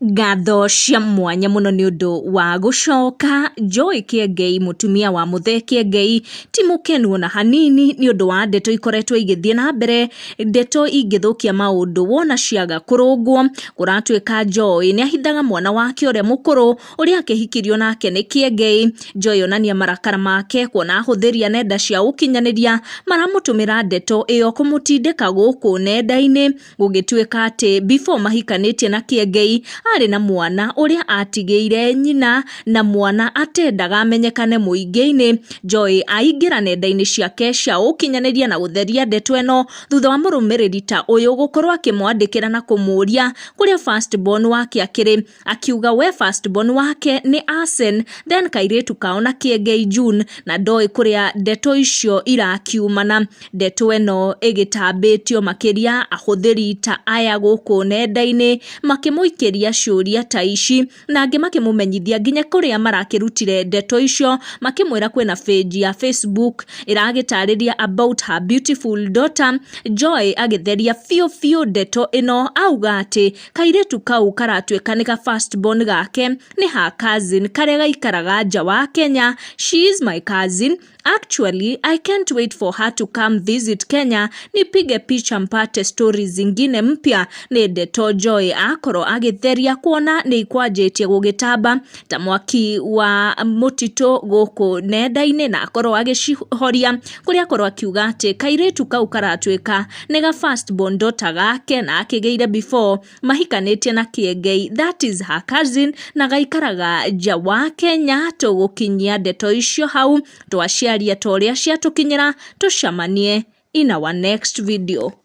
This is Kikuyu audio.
Ngatho cia mwanya muno ni undu wa gucoka Joy Kiengei mutumia wa Muthe Kiengei ti mukenu na hanini ni undu wa ndeto ikoretwo igithie na mbere ndeto ingithukia maundu wona ciaga kurungwo kuratwika Joy ni ahithaga mwana wake uria mukuru uria akihikirio nake ni Kiengei. Joy onania marakara make kuona ahuthiria nenda cia ukinyaniria maramutumira ndeto iyo kumutindika guku nenda-ini gugitwika ati before mahikanitie na Kiengei ari na mwana uria atigeire nyina na mwana atendaga amenyekane muingi-ini. Joy aingira nenda-ini ciake cia ukinyaniria na gutheria ndeto eno thutha wa murumiriri ta uyu gukorwo akimwandikira na kumuria kuria firstborn wake akiri, akiuga we firstborn wake ni Asen then kairetu kaona Kiengei June na ndoi kuria ndeto icio irakiumana. Ndeto eno igitambitio makiria ahuthiri ta aya guku nenda-ini makimuikiria ciuria ta ici na angi makimumenyithia nginya kuria marakirutire ndeto icio makimwira kwina page ya Facebook iragitariria about her beautiful daughter. Joy agitheria fiu ndeto ino auga ati kairetu kau karatwika ni ka firstborn gake ni her cousin karia gaikaraga nja wa Kenya. She is my cousin. Actually, I can't wait for her to come visit Kenya nipige picha mpate stories zingine mpya. Ni ndeto Joy akoro agitheria kuona ni ikwanjitie gugitamba ta mwaki wa mutito guku nenda-ini na akoro agicihoria kuria akoro akiuga ati kairetu kau karatwika ni ga firstborn daughter gake na akigeire before mahikanitie na Kiengei. That is her cousin na gaikaraga nja wa Kenya. Tugukinyia ndeto icio hau twaciaria toria ciatukinyira tucamanie in our next video.